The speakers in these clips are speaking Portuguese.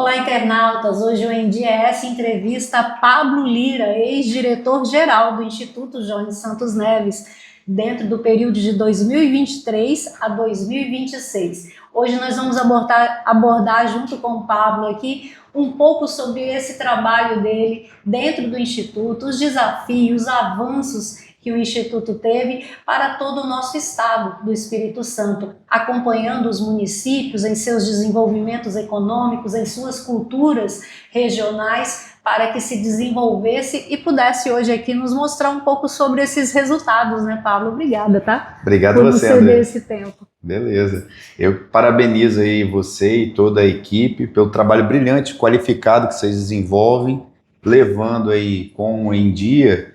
Olá, internautas! Hoje o NDS entrevista Pablo Lira, ex-diretor-geral do Instituto Jones Santos Neves, dentro do período de 2023 a 2026. Hoje nós vamos abordar junto com o Pablo aqui um pouco sobre esse trabalho dele dentro do Instituto, os desafios, os avanços que o Instituto teve para todo o nosso estado do Espírito Santo, acompanhando os municípios em seus desenvolvimentos econômicos, em suas culturas regionais, para que se desenvolvesse e pudesse hoje aqui nos mostrar um pouco sobre esses resultados, né, Pablo? Obrigada, tá? Obrigado por você, ceder André. esse tempo. Beleza. Eu parabenizo aí você e toda a equipe pelo trabalho brilhante, qualificado que vocês desenvolvem, levando aí como em dia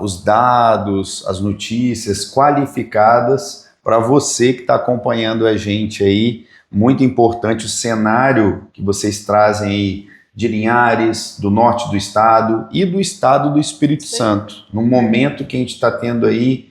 os dados, as notícias qualificadas para você que está acompanhando a gente aí. Muito importante o cenário que vocês trazem aí de Linhares, do norte do estado e do estado do Espírito Santo, num momento que a gente está tendo aí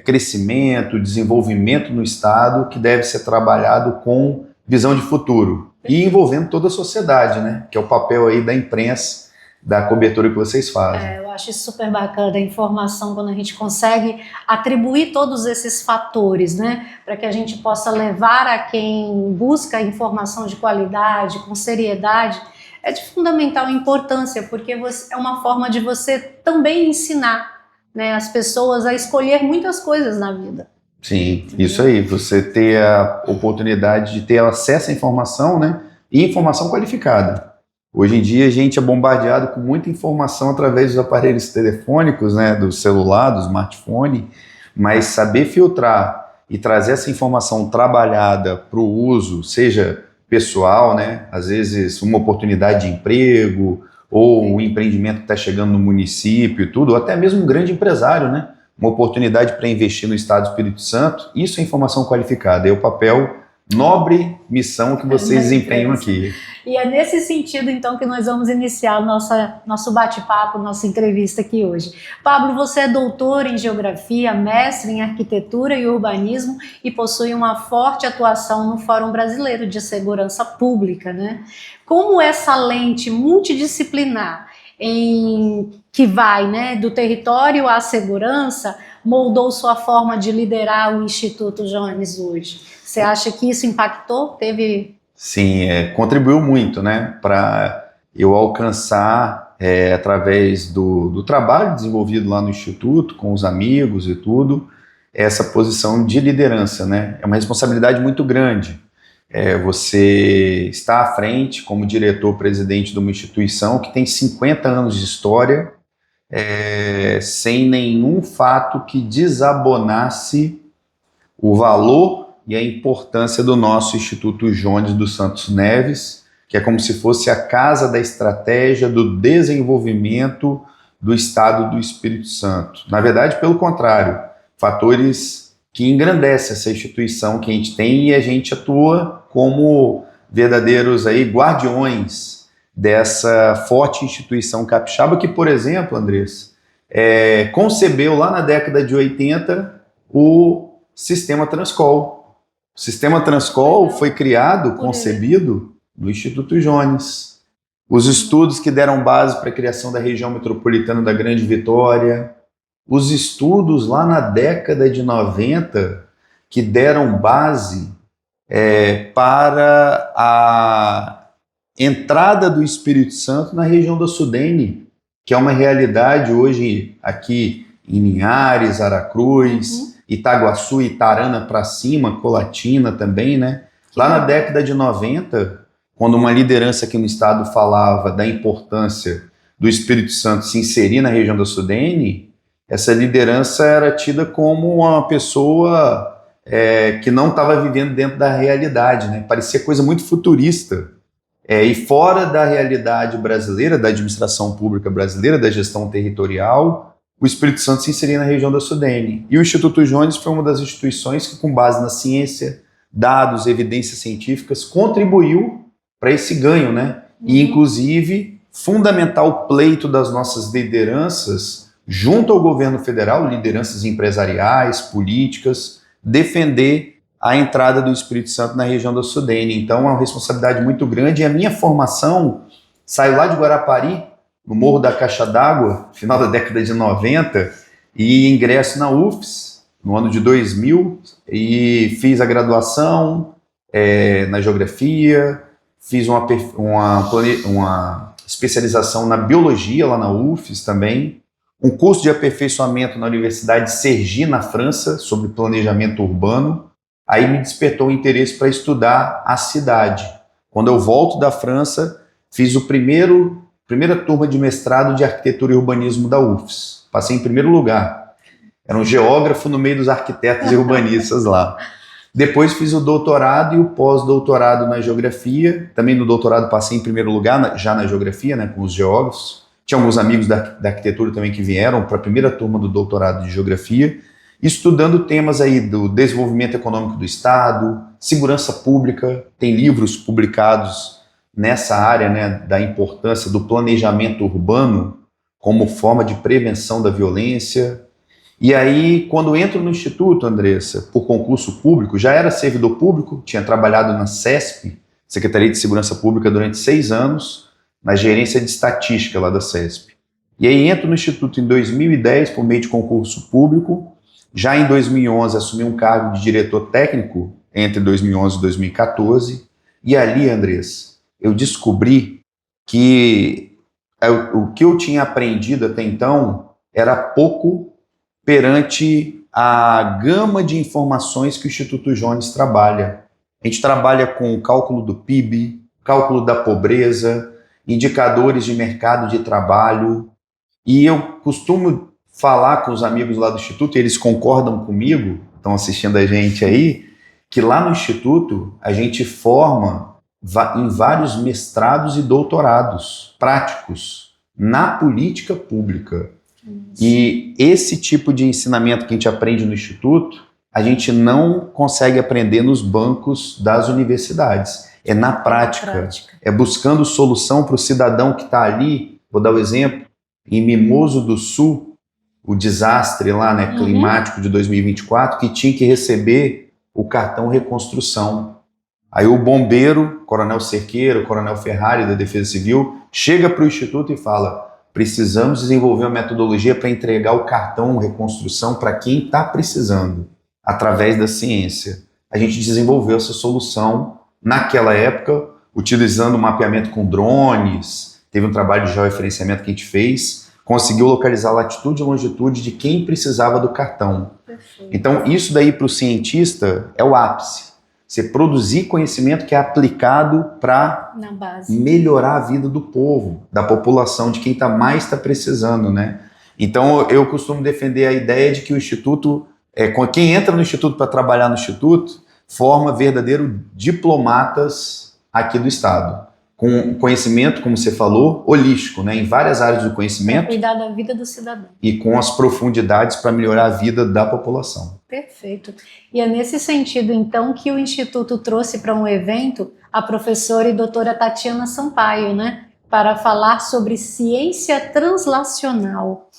crescimento, desenvolvimento no estado que deve ser trabalhado com visão de futuro e envolvendo toda a sociedade, né? Que é o papel aí da imprensa, da cobertura que vocês fazem. Eu acho isso super bacana, a informação, quando a gente consegue atribuir todos esses fatores, né, para que a gente possa levar a quem busca informação de qualidade, com seriedade, é de fundamental importância, porque é uma forma de você também ensinar, né, as pessoas a escolher muitas coisas na vida. Sim, isso aí, você ter a oportunidade de ter acesso à informação, né, e informação qualificada. Hoje em dia a gente é bombardeado com muita informação através dos aparelhos telefônicos, né, do celular, do smartphone, mas saber filtrar e trazer essa informação trabalhada para o uso, seja pessoal, né, às vezes uma oportunidade de emprego, ou um empreendimento que está chegando no município, tudo, ou até mesmo um grande empresário, né, uma oportunidade para investir no Estado do Espírito Santo, isso é informação qualificada, é o papel, nobre missão que vocês desempenham aqui. E é nesse sentido, então, que nós vamos iniciar nosso bate-papo, nossa entrevista aqui hoje. Pablo, você é doutor em Geografia, mestre em Arquitetura e Urbanismo e possui uma forte atuação no Fórum Brasileiro de Segurança Pública, né? Como essa lente multidisciplinar que vai, né, do território à segurança moldou sua forma de liderar o Instituto Jones hoje? Você acha que isso impactou? Sim, contribuiu muito, né, para eu alcançar, através do trabalho desenvolvido lá no Instituto, com os amigos e tudo, essa posição de liderança, né? É uma responsabilidade muito grande. Você está à frente como diretor-presidente de uma instituição que tem 50 anos de história, sem nenhum fato que desabonasse o valor e a importância do nosso Instituto Jones dos Santos Neves, que é como se fosse a casa da estratégia do desenvolvimento do Estado do Espírito Santo. Na verdade, pelo contrário, fatores que engrandecem essa instituição que a gente tem e a gente atua como verdadeiros aí guardiões dessa forte instituição capixaba que, por exemplo, Andrés, concebeu lá na década de 80 o Sistema Transcol. O Sistema Transcol foi criado, concebido no Instituto Jones. Os estudos que deram base para a criação da região metropolitana da Grande Vitória, os estudos lá na década de 90 que deram base para a entrada do Espírito Santo na região da Sudene, que é uma realidade hoje aqui em Linhares, Aracruz, Itaguaçu, Itarana para cima, Colatina também, né? Lá na década de 90, quando uma liderança aqui no estado falava da importância do Espírito Santo se inserir na região da Sudene, essa liderança era tida como uma pessoa que não estava vivendo dentro da realidade, né? Parecia coisa muito futurista. E fora da realidade brasileira, da administração pública brasileira, da gestão territorial, o Espírito Santo se inseria na região da Sudene. E o Instituto Jones foi uma das instituições que, com base na ciência, dados, evidências científicas, contribuiu para esse ganho, né? E, inclusive, fundamental o pleito das nossas lideranças, junto ao governo federal, lideranças empresariais, políticas, defender a entrada do Espírito Santo na região da Sudene. Então é uma responsabilidade muito grande e a minha formação saiu lá de Guarapari, no Morro da Caixa d'Água, final da década de 90, e ingresso na UFES no ano de 2000 e fiz a graduação na Geografia, fiz uma especialização na Biologia lá na UFES também, um curso de aperfeiçoamento na Universidade de Cergy, na França, sobre planejamento urbano. Aí me despertou o interesse para estudar a cidade. Quando eu volto da França, fiz primeira turma de mestrado de arquitetura e urbanismo da UFES. Passei em primeiro lugar. Era um geógrafo no meio dos arquitetos e urbanistas lá. Depois fiz o doutorado e o pós-doutorado na geografia. Também no doutorado passei em primeiro lugar, já na geografia, né, com os geógrafos. Tinha alguns amigos da arquitetura também que vieram para a primeira turma do doutorado de geografia, estudando temas aí do desenvolvimento econômico do Estado, segurança pública. Tem livros publicados nessa área, né, da importância do planejamento urbano como forma de prevenção da violência. E aí, quando entro no Instituto, Andressa, por concurso público, já era servidor público, tinha trabalhado na CESP, Secretaria de Segurança Pública, durante 6 anos, na gerência de estatística lá da CESP. E aí entro no Instituto em 2010, por meio de concurso público. Já em 2011, assumi um cargo de diretor técnico, entre 2011 e 2014. E ali, Andressa, eu descobri que o que eu tinha aprendido até então era pouco perante a gama de informações que o Instituto Jones trabalha. A gente trabalha com o cálculo do PIB, cálculo da pobreza, indicadores de mercado de trabalho, e eu costumo falar com os amigos lá do Instituto, e eles concordam comigo, estão assistindo a gente aí, que lá no Instituto a gente forma em vários mestrados e doutorados práticos na política pública. E esse tipo de ensinamento que a gente aprende no Instituto, a gente não consegue aprender nos bancos das universidades. É na prática, é buscando solução para o cidadão que está ali. Vou dar o exemplo, em Mimoso do Sul, o desastre lá, né, climático de 2024, que tinha que receber o cartão reconstrução. Aí o bombeiro, Coronel Cerqueira, Coronel Ferrari da Defesa Civil, chega para o Instituto e fala: precisamos desenvolver uma metodologia para entregar o cartão reconstrução para quem está precisando, através da ciência. A gente desenvolveu essa solução naquela época, utilizando mapeamento com drones, teve um trabalho de georreferenciamento que a gente fez, conseguiu localizar a latitude e longitude de quem precisava do cartão. Perfeito. Então, isso daí para o cientista é o ápice. Você produzir conhecimento que é aplicado para melhorar a vida do povo, da população, de quem mais está precisando, né? Então, eu costumo defender a ideia de que o Instituto, quem entra no Instituto para trabalhar no Instituto, forma verdadeiros diplomatas aqui do Estado, com conhecimento, como você falou, holístico, né, em várias áreas do conhecimento. Cuidar da vida do cidadão. E com as profundidades para melhorar a vida da população. Perfeito. E é nesse sentido, então, que o Instituto trouxe para um evento a professora e doutora Tatiana Sampaio, né, para falar sobre ciência translacional.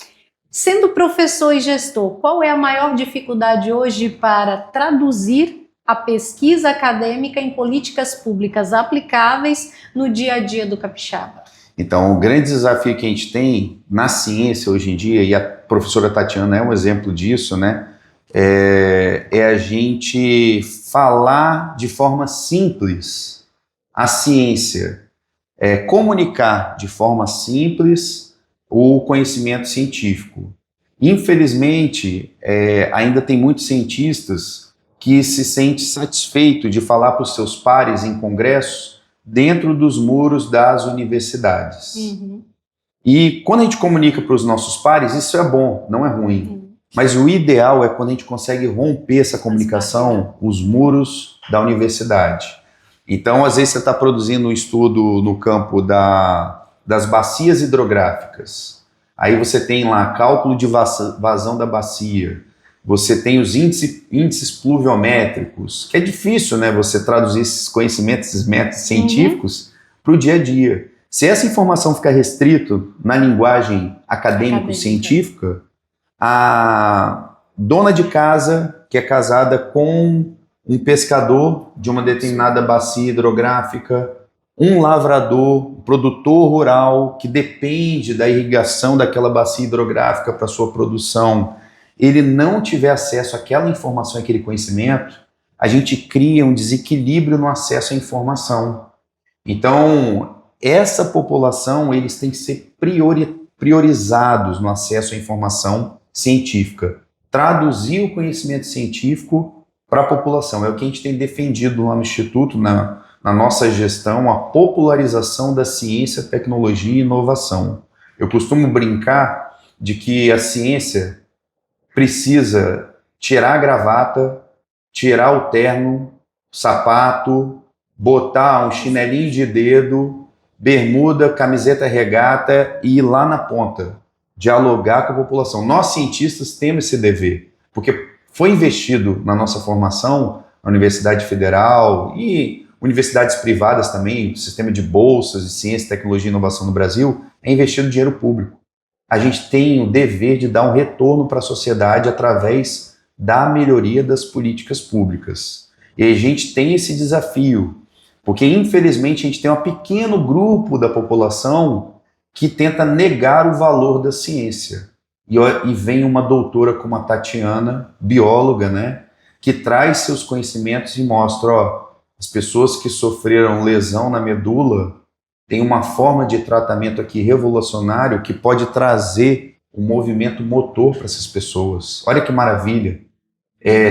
Sendo professor e gestor, qual é a maior dificuldade hoje para traduzir a pesquisa acadêmica em políticas públicas aplicáveis no dia a dia do capixaba? Então, o grande desafio que a gente tem na ciência hoje em dia, e a professora Tatiana é um exemplo disso, né, é a gente falar de forma simples a ciência, comunicar de forma simples o conhecimento científico. Infelizmente, ainda tem muitos cientistas que se sente satisfeito de falar para os seus pares em congressos dentro dos muros das universidades. E quando a gente comunica para os nossos pares, isso é bom, não é ruim. Mas o ideal é quando a gente consegue romper essa comunicação, os muros da universidade. Então, às vezes você está produzindo um estudo no campo das bacias hidrográficas. Aí você tem lá cálculo de vazão da bacia. Você tem os índices pluviométricos, que é difícil, né, você traduzir esses conhecimentos, esses métodos científicos para o dia a dia. Se essa informação ficar restrito na linguagem acadêmico-científica, a dona de casa que é casada com um pescador de uma determinada bacia hidrográfica, um lavrador, um produtor rural que depende da irrigação daquela bacia hidrográfica para sua produção, ele não tiver acesso àquela informação, àquele conhecimento, a gente cria um desequilíbrio no acesso à informação. Então, essa população, eles têm que ser priorizados no acesso à informação científica. Traduzir o conhecimento científico para a população. É o que a gente tem defendido lá no Instituto, na nossa gestão, a popularização da ciência, tecnologia e inovação. Eu costumo brincar de que a ciência precisa tirar a gravata, tirar o terno, sapato, botar um chinelinho de dedo, bermuda, camiseta regata e ir lá na ponta, dialogar com a população. Nós, cientistas, temos esse dever, porque foi investido na nossa formação, na Universidade Federal e universidades privadas também, o sistema de bolsas de ciência, tecnologia e inovação no Brasil, é investido dinheiro público. A gente tem o dever de dar um retorno para a sociedade através da melhoria das políticas públicas. E a gente tem esse desafio, porque infelizmente a gente tem um pequeno grupo da população que tenta negar o valor da ciência. E vem uma doutora como a Tatiana, bióloga, né, que traz seus conhecimentos e mostra, ó, as pessoas que sofreram lesão na medula têm uma forma de tratamento aqui revolucionário que pode trazer um movimento motor para essas pessoas. Olha que maravilha.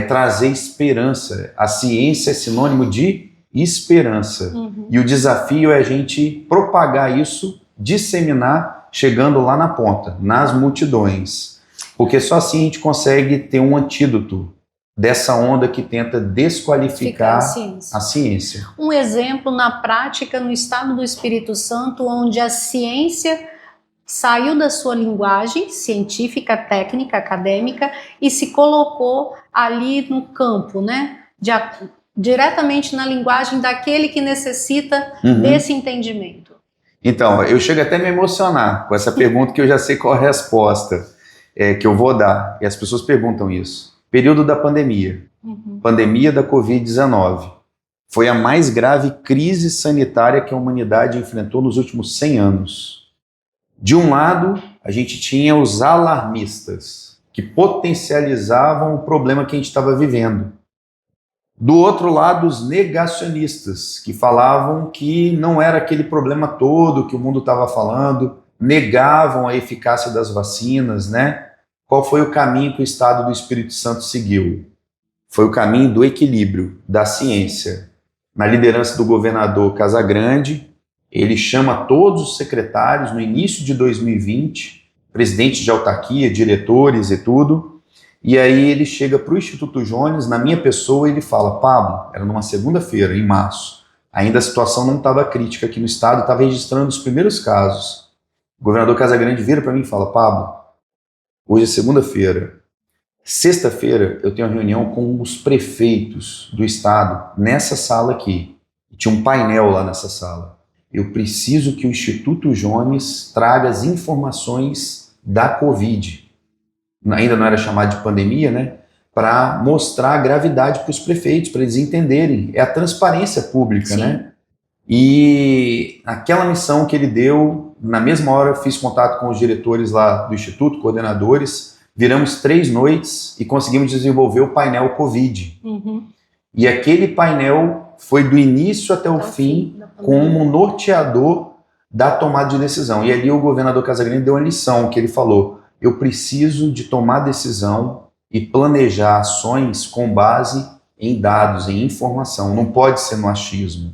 Trazer esperança. A ciência é sinônimo de esperança. Uhum. E o desafio é a gente propagar isso, disseminar, chegando lá na ponta, nas multidões. Porque só assim a gente consegue ter um antídoto dessa onda que tenta desqualificar a ciência. Um exemplo na prática no estado do Espírito Santo, onde a ciência saiu da sua linguagem científica, técnica, acadêmica e se colocou ali no campo, né? Diretamente na linguagem daquele que necessita desse entendimento. Então, eu chego até a me emocionar com essa pergunta que eu já sei qual é a resposta que eu vou dar. E as pessoas perguntam isso. Período da pandemia. Pandemia da Covid-19. Foi a mais grave crise sanitária que a humanidade enfrentou nos últimos 100 anos. De um lado, a gente tinha os alarmistas, que potencializavam o problema que a gente estava vivendo. Do outro lado, os negacionistas, que falavam que não era aquele problema todo que o mundo estava falando, negavam a eficácia das vacinas, né? Qual foi o caminho que o Estado do Espírito Santo seguiu? Foi o caminho do equilíbrio, da ciência. Na liderança do governador Casagrande, ele chama todos os secretários no início de 2020, presidentes de autarquia, diretores e tudo, e aí ele chega para o Instituto Jones, na minha pessoa, e ele fala: Pablo, era numa segunda-feira, em março, ainda a situação não estava crítica aqui no estado, estava registrando os primeiros casos. O governador Casagrande vira para mim e fala: Pablo, hoje é segunda-feira, sexta-feira eu tenho uma reunião com os prefeitos do estado, nessa sala aqui, tinha um painel lá nessa sala. Eu preciso que o Instituto Jones traga as informações da Covid. Ainda não era chamado de pandemia, né? Para mostrar a gravidade para os prefeitos, para eles entenderem. É a transparência pública, sim, né? E aquela missão que ele deu, na mesma hora eu fiz contato com os diretores lá do Instituto, coordenadores, viramos 3 noites e conseguimos desenvolver o painel Covid. E aquele painel foi do início até o fim como um norteador da tomada de decisão. E ali o governador Casagrande deu uma lição, que ele falou: eu preciso de tomar decisão e planejar ações com base em dados, em informação, não pode ser no achismo.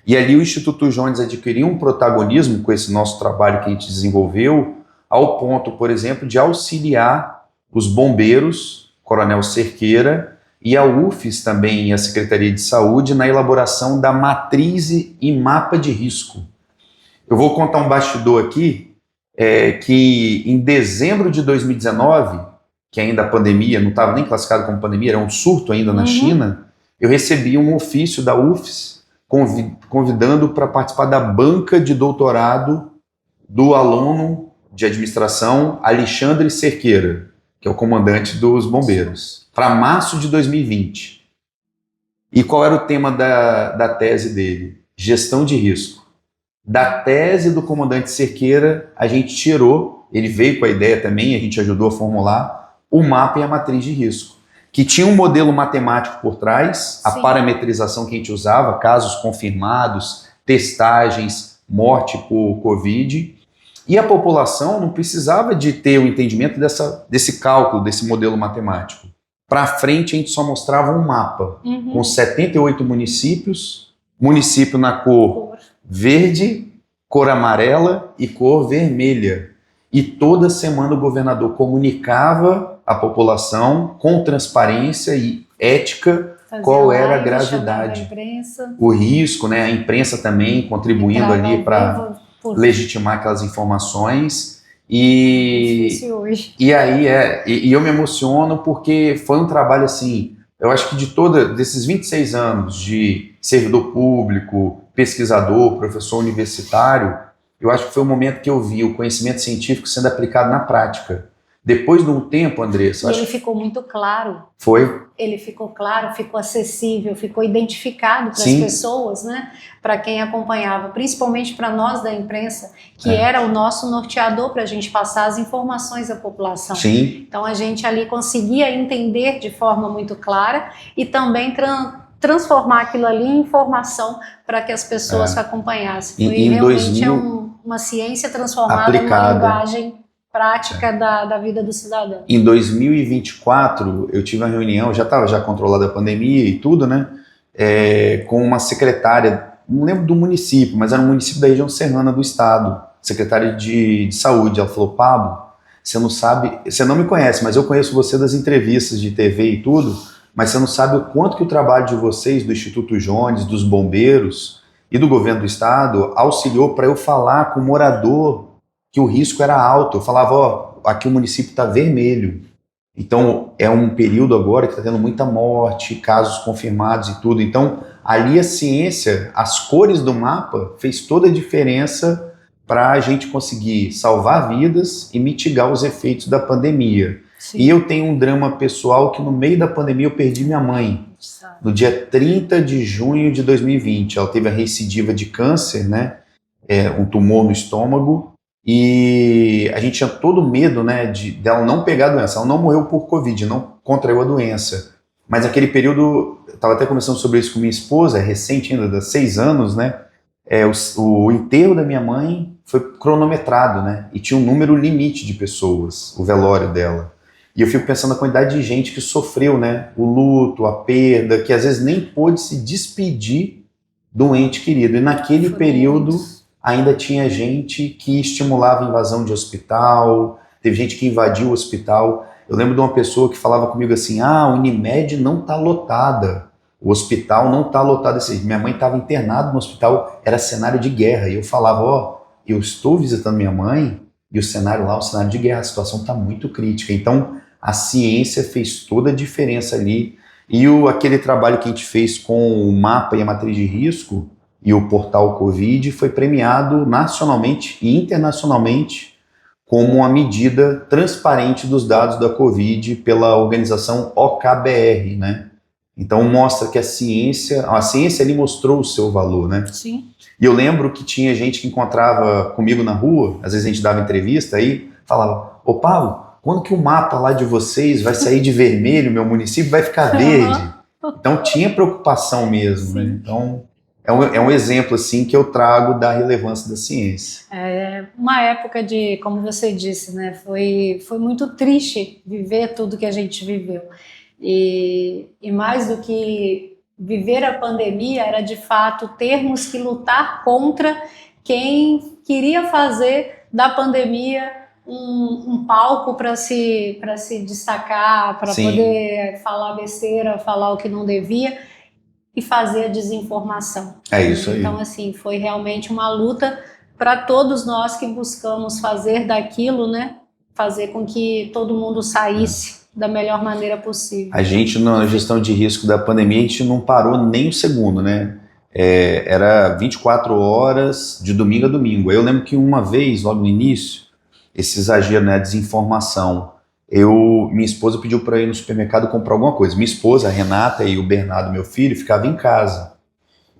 E ali o Instituto Jones adquiriu um protagonismo com esse nosso trabalho que a gente desenvolveu, ao ponto, por exemplo, de auxiliar os bombeiros, Coronel Cerqueira, e a UFES também, a Secretaria de Saúde, na elaboração da matriz e mapa de risco. Eu vou contar um bastidor aqui, que em dezembro de 2019, que ainda a pandemia, não estava nem classificado como pandemia, era um surto ainda na China, eu recebi um ofício da UFES convidando para participar da banca de doutorado do aluno de administração Alexandre Cerqueira, que é o comandante dos bombeiros, para março de 2020. E qual era o tema da tese dele? Gestão de risco. Da tese do comandante Cerqueira, a gente tirou, ele veio com a ideia também, a gente ajudou a formular, o mapa e a matriz de risco, que tinha um modelo matemático por trás, a Sim. parametrização que a gente usava, casos confirmados, testagens, morte por Covid, e a população não precisava de ter o entendimento desse cálculo, desse modelo matemático. Para frente, a gente só mostrava um mapa, com 78 municípios, município na cor verde, cor amarela e cor vermelha. E toda semana o governador comunicava à população, com transparência e ética, qual era a gravidade, o risco, né? A imprensa também contribuindo ali para legitimar aquelas informações. E aí eu me emociono porque foi um trabalho assim, eu acho que desses 26 anos de servidor público, pesquisador, professor universitário, eu acho que foi o momento que eu vi o conhecimento científico sendo aplicado na prática. Depois de um tempo, Andressa... ele ficou muito claro. Foi? Ele ficou claro, ficou acessível, ficou identificado para as pessoas, né? Para quem acompanhava, principalmente para nós da imprensa, que era o nosso norteador para a gente passar as informações à população. Sim. Então a gente ali conseguia entender de forma muito clara e também transformar aquilo ali em informação para que as pessoas acompanhassem. Foi realmente uma ciência transformada numa linguagem prática da vida do cidadão. Em 2024, eu tive uma reunião, já estava controlada a pandemia e tudo, né? Com uma secretária, não lembro do município, mas era um município da região serrana do estado, secretária de saúde. Ela falou: Pablo, você não sabe, você não me conhece, mas eu conheço você das entrevistas de TV e tudo, mas você não sabe o quanto que o trabalho de vocês, do Instituto Jones, dos bombeiros e do governo do estado, auxiliou para eu falar com o morador que o risco era alto. Eu falava: ó, aqui o município está vermelho. Então, é um período agora que está tendo muita morte, casos confirmados e tudo. Então, ali a ciência, as cores do mapa, fez toda a diferença para a gente conseguir salvar vidas e mitigar os efeitos da pandemia. Sim. E eu tenho um drama pessoal que no meio da pandemia eu perdi minha mãe. No dia 30 de junho de 2020. Ela teve a recidiva de câncer, né? Um tumor no estômago. E a gente tinha todo medo, né, dela não pegar a doença. Ela não morreu por Covid, não contraiu a doença. Mas naquele período, eu estava até conversando sobre isso com minha esposa, recente ainda, 6 anos, né? O enterro da minha mãe foi cronometrado, né? E tinha um número limite de pessoas, o velório dela. E eu fico pensando na quantidade de gente que sofreu, né? O luto, a perda, que às vezes nem pôde se despedir do ente querido. E naquele período... ainda tinha gente que estimulava a invasão de hospital, teve gente que invadiu o hospital. Eu lembro de uma pessoa que falava comigo assim: a Unimed não está lotada, o hospital não está lotado. Minha mãe estava internada no hospital, era cenário de guerra. E eu falava: ó, eu estou visitando minha mãe e o cenário lá é um cenário de guerra, a situação está muito crítica. Então, a ciência fez toda a diferença ali. E aquele trabalho que a gente fez com o mapa e a matriz de risco, e o portal Covid, foi premiado nacionalmente e internacionalmente como uma medida transparente dos dados da Covid pela organização OKBR, né? Então mostra que a ciência ali mostrou o seu valor, né? Sim. E eu lembro que tinha gente que encontrava comigo na rua, às vezes a gente dava entrevista aí, falava: ô Paulo, quando que o mapa lá de vocês vai sair de vermelho, meu município vai ficar verde? Então tinha preocupação mesmo, né? Então... É um exemplo assim que eu trago da relevância da ciência. Uma época de, como você disse, né, foi muito triste viver tudo que a gente viveu. E mais do que viver a pandemia, era de fato termos que lutar contra quem queria fazer da pandemia um palco para se destacar, para poder falar besteira, falar o que não devia, e fazer a desinformação. É isso aí. Então, assim, foi realmente uma luta para todos nós que buscamos fazer daquilo, né? Fazer com que todo mundo saísse da melhor maneira possível. A gente, na gestão de risco da pandemia, a gente não parou nem um segundo, né? Era 24 horas de domingo a domingo. Eu lembro que uma vez, logo no início, esse exagero, né, a desinformação, minha esposa pediu para ir no supermercado comprar alguma coisa. Minha esposa, a Renata, e o Bernardo, meu filho, ficavam em casa.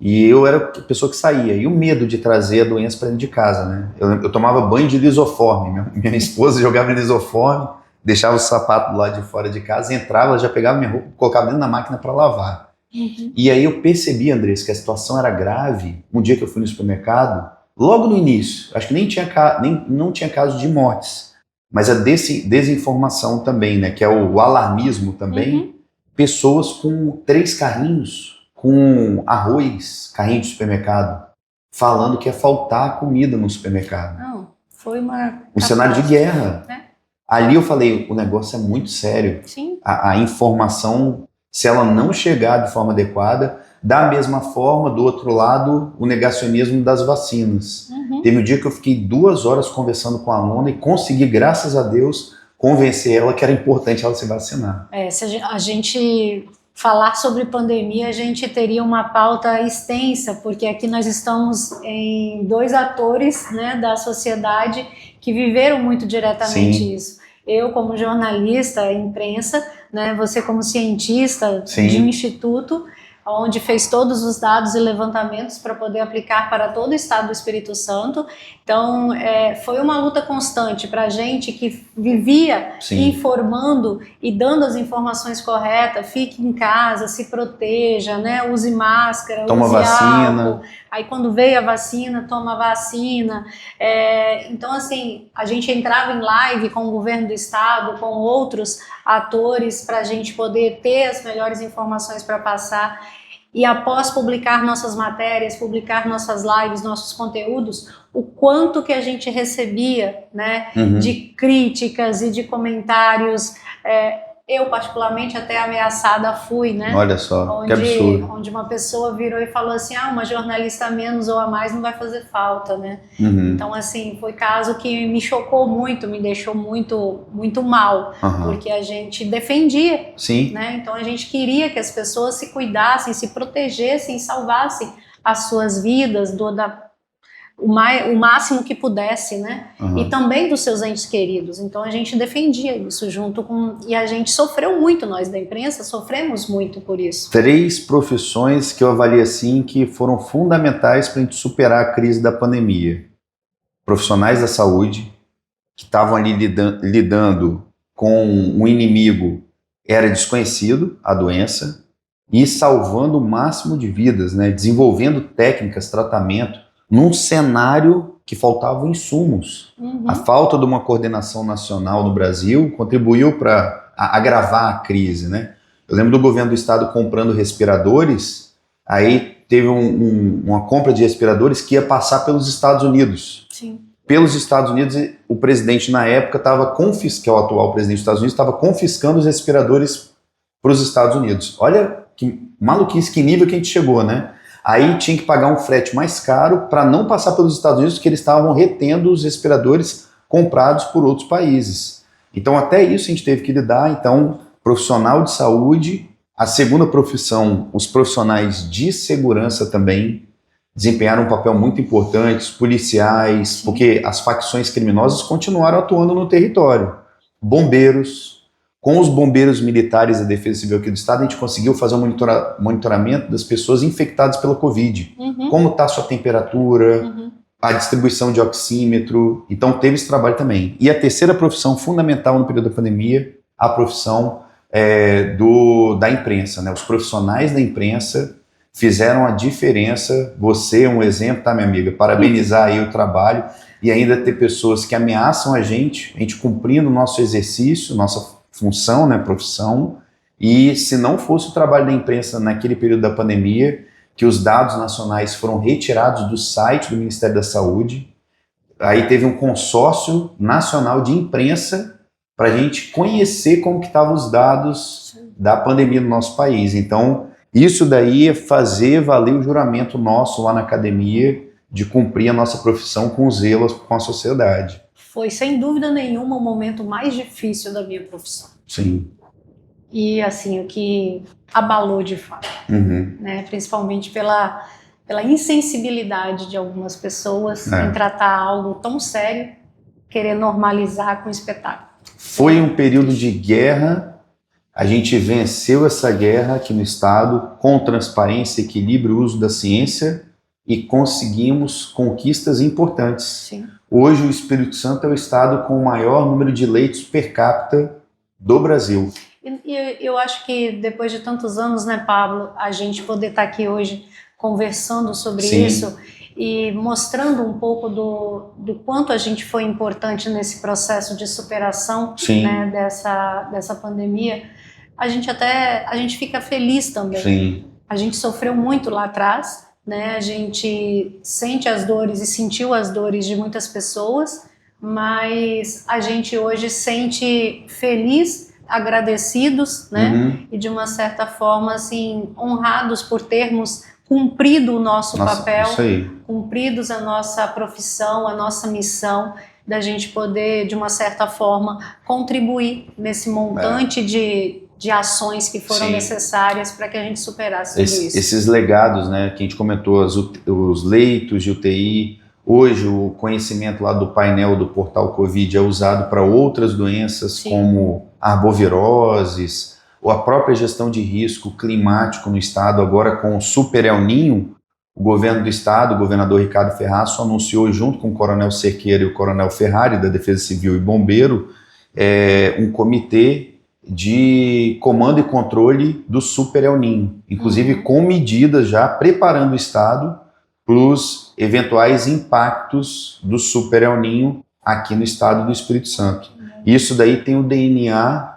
E eu era a pessoa que saía. E o medo de trazer a doença para dentro de casa, né? Eu tomava banho de lisoforme. Minha esposa jogava lisoforme, deixava o sapato do lado de fora de casa, entrava, já pegava minha roupa, colocava dentro da máquina para lavar. Uhum. E aí eu percebi, Andressa, que a situação era grave. Um dia que eu fui no supermercado, logo no início, acho que não tinha caso de mortes, mas a desinformação também, né? Que é o alarmismo também. Uhum. Pessoas com 3 carrinhos, com arroz, carrinho de supermercado, falando que ia faltar comida no supermercado. Não, foi uma Um cenário de guerra. né? Ali eu falei, o negócio é muito sério. Sim. A informação, se ela não chegar de forma adequada, da mesma forma, do outro lado, o negacionismo das vacinas. Uhum. Teve um dia que eu fiquei 2 horas conversando com a aluna e consegui, graças a Deus, convencer ela que era importante ela se vacinar. Se a gente falar sobre pandemia, a gente teria uma pauta extensa, porque aqui nós estamos em 2 atores, né, da sociedade que viveram muito diretamente Sim. isso. Eu como jornalista, imprensa, né, você como cientista Sim. de um instituto, onde fez todos os dados e levantamentos para poder aplicar para todo o estado do Espírito Santo. Então, foi uma luta constante para a gente que vivia Sim. informando e dando as informações corretas, fique em casa, se proteja, né? Use máscara, Toma use vacina. álcool. Aí quando veio a vacina, toma a vacina. Então, assim, a gente entrava em live com o governo do estado, com outros atores, para a gente poder ter as melhores informações para passar. E após publicar nossas matérias, publicar nossas lives, nossos conteúdos, o quanto que a gente recebia, né, de críticas e de comentários. Eu, particularmente, até ameaçada fui, né? Olha só, que absurdo. Onde uma pessoa virou e falou assim, uma jornalista a menos ou a mais não vai fazer falta, né? Então, assim, foi caso que me chocou muito, me deixou muito, muito mal, porque a gente defendia, Sim. né? Então, a gente queria que as pessoas se cuidassem, se protegessem, salvassem as suas vidas, o máximo que pudesse, né? E também dos seus entes queridos. Então a gente defendia isso junto com... E a gente sofreu muito, nós da imprensa, sofremos muito por isso. 3 profissões que eu avalio assim que foram fundamentais para a gente superar a crise da pandemia. Profissionais da saúde, que estavam ali lidando com um inimigo, era desconhecido, a doença, e salvando o máximo de vidas, né? Desenvolvendo técnicas, tratamento, num cenário que faltavam insumos. A falta de uma coordenação nacional no Brasil contribuiu para agravar a crise, né? Eu lembro do governo do estado comprando respiradores, aí teve uma compra de respiradores que ia passar pelos Estados Unidos. Sim. Pelos Estados Unidos, o presidente na época estava confiscando, o atual presidente dos Estados Unidos, estava confiscando os respiradores para os Estados Unidos. Olha que maluquice, que nível que a gente chegou, né? Aí tinha que pagar um frete mais caro para não passar pelos Estados Unidos, porque eles estavam retendo os respiradores comprados por outros países. Então até isso a gente teve que lidar. Então, profissional de saúde, a segunda profissão, os profissionais de segurança também desempenharam um papel muito importante, os policiais, porque as facções criminosas continuaram atuando no território. Bombeiros. Com os bombeiros militares da Defesa Civil aqui do estado, a gente conseguiu fazer um monitoramento das pessoas infectadas pela Covid. Como está a sua temperatura, a distribuição de oxímetro. Então teve esse trabalho também. E a terceira profissão fundamental no período da pandemia, a profissão da imprensa, né? Os profissionais da imprensa fizeram a diferença. Você é um exemplo, tá, minha amiga? Parabenizar aí o trabalho e ainda ter pessoas que ameaçam a gente cumprindo o nosso exercício, nossa função, né, profissão, e se não fosse o trabalho da imprensa naquele período da pandemia, que os dados nacionais foram retirados do site do Ministério da Saúde, aí teve um consórcio nacional de imprensa para a gente conhecer como que estavam os dados da pandemia no nosso país. Então, isso daí é fazer valer o juramento nosso lá na academia de cumprir a nossa profissão com zelo com a sociedade. Foi, sem dúvida nenhuma, o momento mais difícil da minha profissão. Sim. E, assim, o que abalou de fato, né? Principalmente pela insensibilidade de algumas pessoas em tratar algo tão sério, querer normalizar com espetáculo. Foi um período de guerra, a gente venceu essa guerra aqui no estado com transparência, equilíbrio, uso da ciência e conseguimos conquistas importantes. Sim. Hoje o Espírito Santo é o estado com o maior número de leitos per capita do Brasil. E eu acho que depois de tantos anos, né, Pablo, a gente poder estar aqui hoje conversando sobre Sim. isso e mostrando um pouco do quanto a gente foi importante nesse processo de superação, Sim. né, dessa pandemia, a gente fica feliz também. Sim. A gente sofreu muito lá atrás, né, a gente sente as dores e sentiu as dores de muitas pessoas, mas a gente hoje sente feliz, agradecidos, né, e de uma certa forma assim honrados por termos cumprido o nosso papel, isso aí. cumpridos a nossa profissão, a nossa missão, da gente poder de uma certa forma contribuir nesse montante de ações que foram Sim. necessárias para que a gente superasse tudo isso. Esses legados, né, que a gente comentou, os leitos de UTI, hoje o conhecimento lá do painel do portal Covid é usado para outras doenças, Sim. como arboviroses, ou a própria gestão de risco climático no estado, agora com o Super El Niño. O governo do estado, o governador Ricardo Ferraço, anunciou junto com o coronel Cerqueira e o coronel Ferrari, da Defesa Civil e Bombeiro, um comitê de comando e controle do Super El Niño, inclusive com medidas já preparando o estado para os eventuais impactos do Super El Niño aqui no estado do Espírito Santo. Isso daí tem o DNA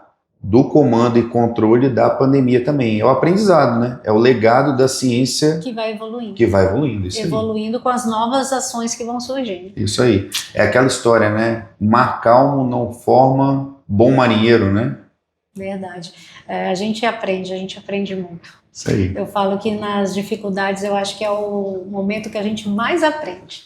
do comando e controle da pandemia também. É o aprendizado, né? É o legado da ciência que vai evoluindo. Que vai evoluindo, isso evoluindo aí. Com as novas ações que vão surgindo. Isso aí. É aquela história, né? Mar calmo não forma bom marinheiro, né? Verdade. A gente aprende muito. Isso aí. Eu falo que nas dificuldades eu acho que é o momento que a gente mais aprende.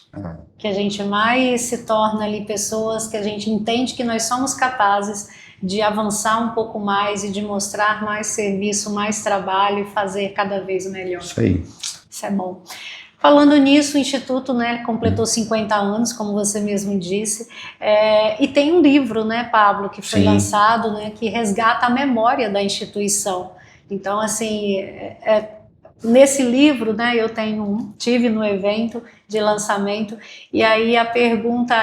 Que a gente mais se torna ali pessoas que a gente entende que nós somos capazes de avançar um pouco mais e de mostrar mais serviço, mais trabalho e fazer cada vez melhor. Isso aí. Isso é bom. Falando nisso, o Instituto, né, completou 50 anos, como você mesmo disse, e tem um livro, né, Pablo, que foi lançado, né, que resgata a memória da instituição. Então, assim, nesse livro, né, eu tive no evento de lançamento, e aí a pergunta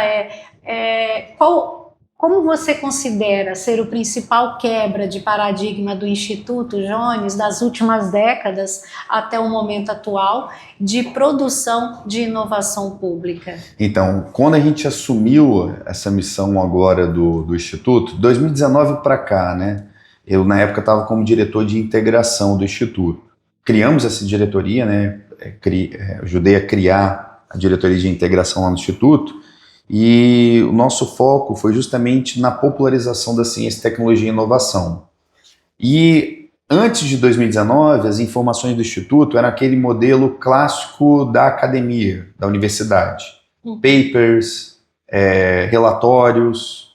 como você considera ser o principal quebra de paradigma do Instituto Jones das últimas décadas até o momento atual de produção de inovação pública? Então, quando a gente assumiu essa missão agora do Instituto, 2019 para cá, né? Eu, na época, estava como diretor de integração do Instituto. Criamos essa diretoria, né? Ajudei a criar a diretoria de integração lá no Instituto. E o nosso foco foi justamente na popularização da ciência, tecnologia e inovação. E antes de 2019, as informações do Instituto eram aquele modelo clássico da academia, da universidade. Papers, relatórios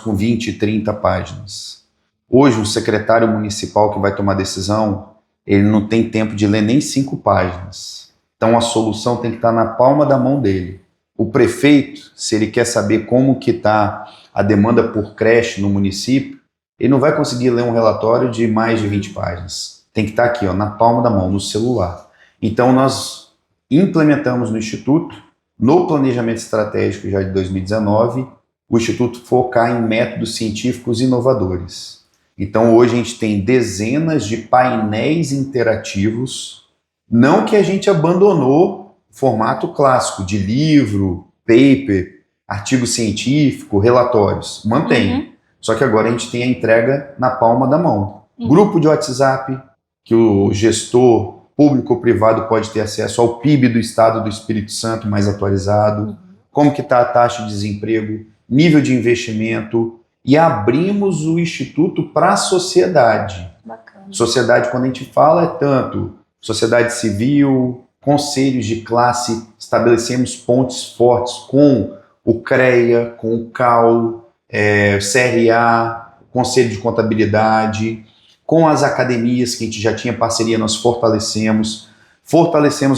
com 20, 30 páginas. Hoje, um secretário municipal que vai tomar decisão, ele não tem tempo de ler nem 5 páginas. Então a solução tem que estar na palma da mão dele. O prefeito, se ele quer saber como que está a demanda por creche no município, ele não vai conseguir ler um relatório de mais de 20 páginas. Tem que estar aqui, ó, na palma da mão, no celular. Então nós implementamos no Instituto, no planejamento estratégico já de 2019, o Instituto focar em métodos científicos inovadores. Então hoje a gente tem dezenas de painéis interativos, não que a gente abandonou formato clássico de livro, paper, artigo científico, relatórios. Mantém. Só que agora a gente tem a entrega na palma da mão. Grupo de WhatsApp, que o gestor público ou privado pode ter acesso ao PIB do estado do Espírito Santo mais atualizado, como que está a taxa de desemprego, nível de investimento, e abrimos o Instituto para a sociedade. Bacana. Sociedade, quando a gente fala, é tanto sociedade civil, conselhos de classe, estabelecemos pontes fortes com o CREA, com o CAU, CRA, Conselho de Contabilidade, com as academias que a gente já tinha parceria, nós fortalecemos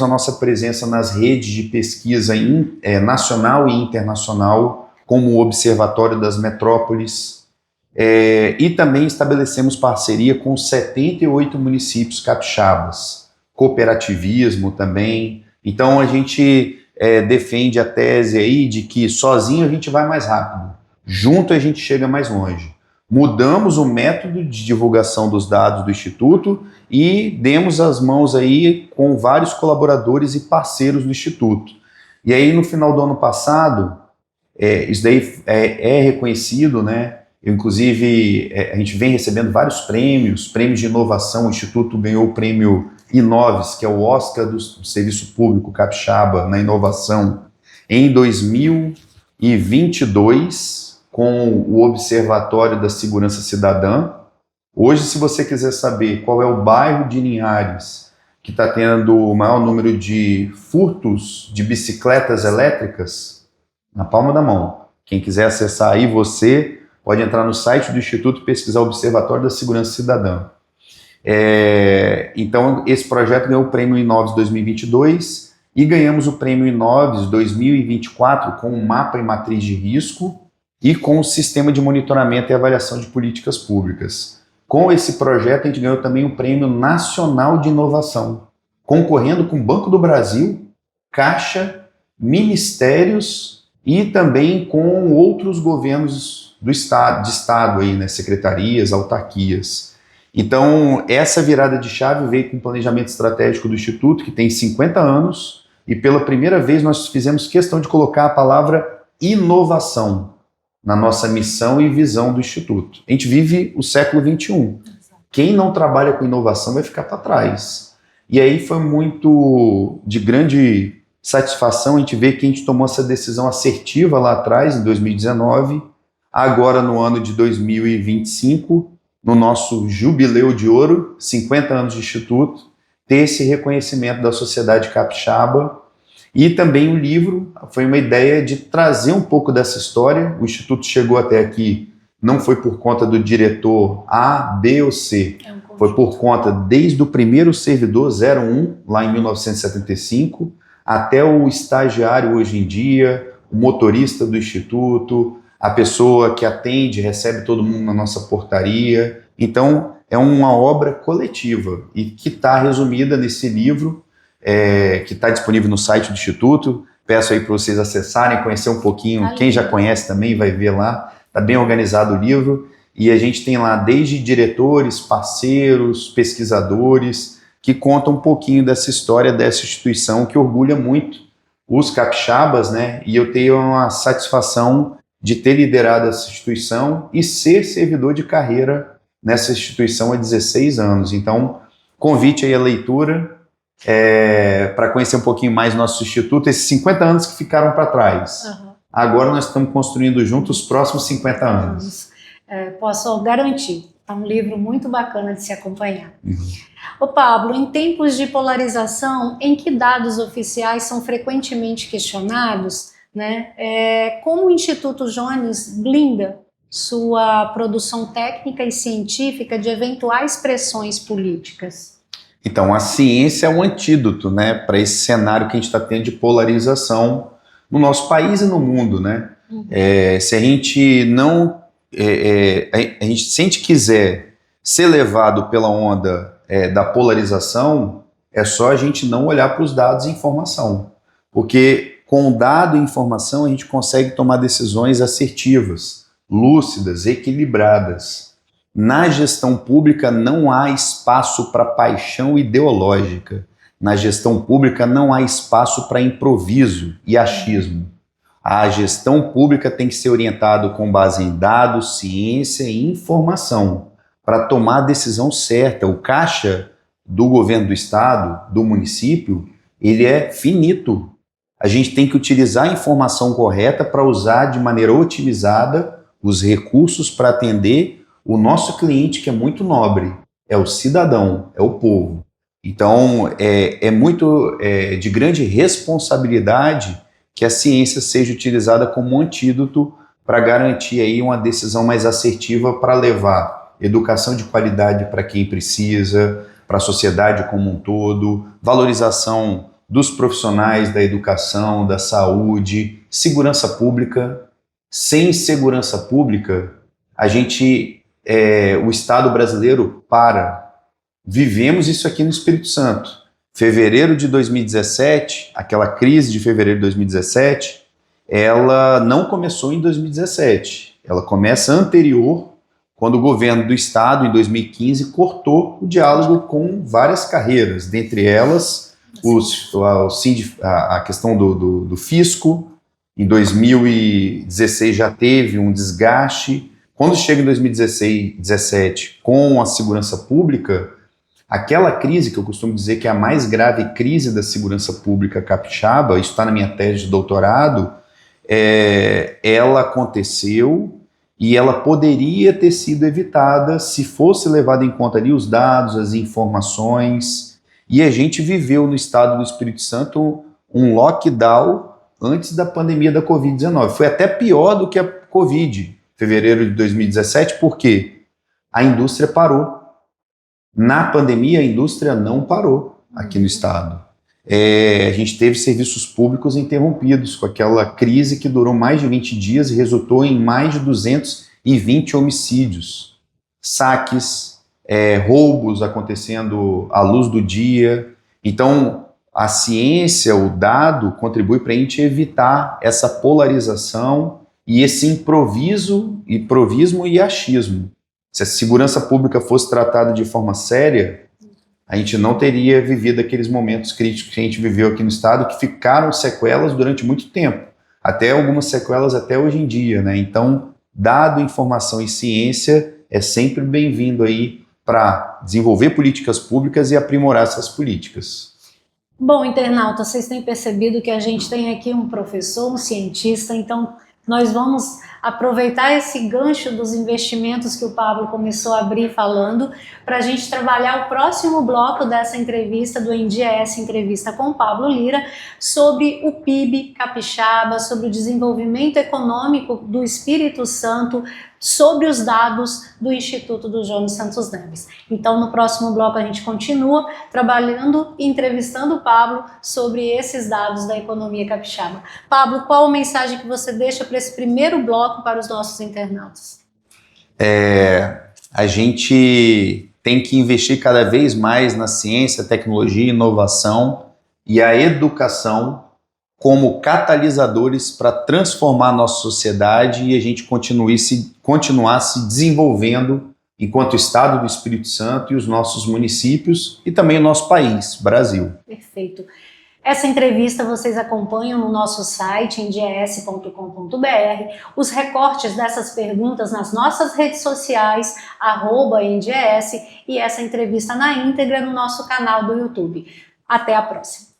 a nossa presença nas redes de pesquisa nacional e internacional, como o Observatório das Metrópoles, E também estabelecemos parceria com 78 municípios capixabas, cooperativismo também. Então a gente defende a tese aí de que sozinho a gente vai mais rápido, junto a gente chega mais longe. Mudamos o método de divulgação dos dados do Instituto e demos as mãos aí com vários colaboradores e parceiros do Instituto. E aí no final do ano passado, isso daí é reconhecido, né? Inclusive, a gente vem recebendo vários prêmios de inovação. O Instituto ganhou o prêmio Inoves, que é o Oscar do Serviço Público Capixaba na inovação, em 2022, com o Observatório da Segurança Cidadã. Hoje, se você quiser saber qual é o bairro de Linhares que está tendo o maior número de furtos de bicicletas elétricas, na palma da mão. Quem quiser acessar aí, você pode entrar no site do Instituto e pesquisar o Observatório da Segurança Cidadã. Então, esse projeto ganhou o Prêmio Inoves 2022 e ganhamos o Prêmio Inoves 2024 com um mapa e matriz de risco e com o sistema de monitoramento e avaliação de políticas públicas. Com esse projeto, a gente ganhou também o Prêmio Nacional de Inovação, concorrendo com o Banco do Brasil, Caixa, ministérios e também com outros governos de estado aí, né, secretarias, autarquias. Então, essa virada de chave veio com o planejamento estratégico do Instituto, que tem 50 anos, e pela primeira vez nós fizemos questão de colocar a palavra inovação na nossa missão e visão do Instituto. A gente vive o século XXI. Quem não trabalha com inovação vai ficar para trás. E aí foi muito de grande satisfação a gente ver que a gente tomou essa decisão assertiva lá atrás, em 2019, agora no ano de 2025, no nosso jubileu de ouro, 50 anos de Instituto, ter esse reconhecimento da sociedade capixaba. E também o livro foi uma ideia de trazer um pouco dessa história. O Instituto chegou até aqui, não foi por conta do diretor A, B ou C, foi por conta desde o primeiro servidor 01, lá em 1975, até o estagiário hoje em dia, o motorista do Instituto, a pessoa que atende, recebe todo mundo na nossa portaria. Então, é uma obra coletiva e que está resumida nesse livro, que está disponível no site do Instituto. Peço aí para vocês acessarem, conhecer um pouquinho. Quem já conhece também vai ver lá. Está bem organizado o livro. E a gente tem lá desde diretores, parceiros, pesquisadores, que contam um pouquinho dessa história dessa instituição que orgulha muito os capixabas, né? E eu tenho uma satisfação de ter liderado essa instituição e ser servidor de carreira nessa instituição há 16 anos. Então, convite aí à leitura para conhecer um pouquinho mais do nosso instituto, esses 50 anos que ficaram para trás. Agora nós estamos construindo juntos os próximos 50 anos. Posso garantir, é um livro muito bacana de se acompanhar. Ô Pablo, em tempos de polarização, em que dados oficiais são frequentemente questionados, né? Como o Instituto Jones blinda sua produção técnica e científica de eventuais pressões políticas? Então, a ciência é um antídoto, né, para esse cenário que a gente está tendo de polarização no nosso país e no mundo, né? Se a gente não... se a gente quiser ser levado pela onda da polarização, é só a gente não olhar para os dados e informação. Porque com dado e informação a gente consegue tomar decisões assertivas, lúcidas, equilibradas. Na gestão pública não há espaço para paixão ideológica. Na gestão pública não há espaço para improviso e achismo. A gestão pública tem que ser orientada com base em dados, ciência e informação para tomar a decisão certa. O caixa do governo do estado, do município, ele é finito. A gente tem que utilizar a informação correta para usar de maneira otimizada os recursos para atender o nosso cliente, que é muito nobre, é o cidadão, é o povo. Então, é muito de grande responsabilidade que a ciência seja utilizada como um antídoto para garantir aí uma decisão mais assertiva para levar educação de qualidade para quem precisa, para a sociedade como um todo, valorização dos profissionais da educação, da saúde, segurança pública. Sem segurança pública, o Estado brasileiro para. Vivemos isso aqui no Espírito Santo. Fevereiro de 2017, aquela crise de fevereiro de 2017, ela não começou em 2017. Ela começa anterior, quando o governo do Estado, em 2015, cortou o diálogo com várias carreiras, dentre elas a questão do fisco. Em 2016 já teve um desgaste. Quando chega em 2017 com a segurança pública, aquela crise que eu costumo dizer que é a mais grave crise da segurança pública capixaba, isso está na minha tese de doutorado, ela aconteceu e ela poderia ter sido evitada se fosse levado em conta ali os dados, as informações, e a gente viveu no estado do Espírito Santo um lockdown antes da pandemia da Covid-19. Foi até pior do que a Covid, fevereiro de 2017, porque a indústria parou. Na pandemia, a indústria não parou aqui no estado. A gente teve serviços públicos interrompidos com aquela crise que durou mais de 20 dias e resultou em mais de 220 homicídios, saques, roubos acontecendo à luz do dia. Então, a ciência, o dado, contribui para a gente evitar essa polarização e esse improviso e achismo. Se a segurança pública fosse tratada de forma séria, a gente não teria vivido aqueles momentos críticos que a gente viveu aqui no estado, que ficaram sequelas durante muito tempo, até algumas sequelas até hoje em dia, né? Então, dado, informação e ciência é sempre bem-vindo aí para desenvolver políticas públicas e aprimorar essas políticas. Bom, internauta, vocês têm percebido que a gente tem aqui um professor, um cientista, então nós vamos aproveitar esse gancho dos investimentos que o Pablo começou a abrir falando para a gente trabalhar o próximo bloco dessa entrevista do NDES Entrevista com Pablo Lira sobre o PIB capixaba, sobre o desenvolvimento econômico do Espírito Santo, sobre os dados do Instituto do Jones Santos Neves. Então, no próximo bloco a gente continua trabalhando e entrevistando o Pablo sobre esses dados da economia capixaba. Pablo, qual a mensagem que você deixa para esse primeiro bloco para os nossos internautas? A gente tem que investir cada vez mais na ciência, tecnologia, inovação e a educação como catalisadores para transformar a nossa sociedade e a gente continuar se desenvolvendo enquanto Estado do Espírito Santo e os nossos municípios e também o nosso país, Brasil. Perfeito. Essa entrevista vocês acompanham no nosso site, nds.com.br, os recortes dessas perguntas nas nossas redes sociais, @nds, e essa entrevista na íntegra no nosso canal do YouTube. Até a próxima.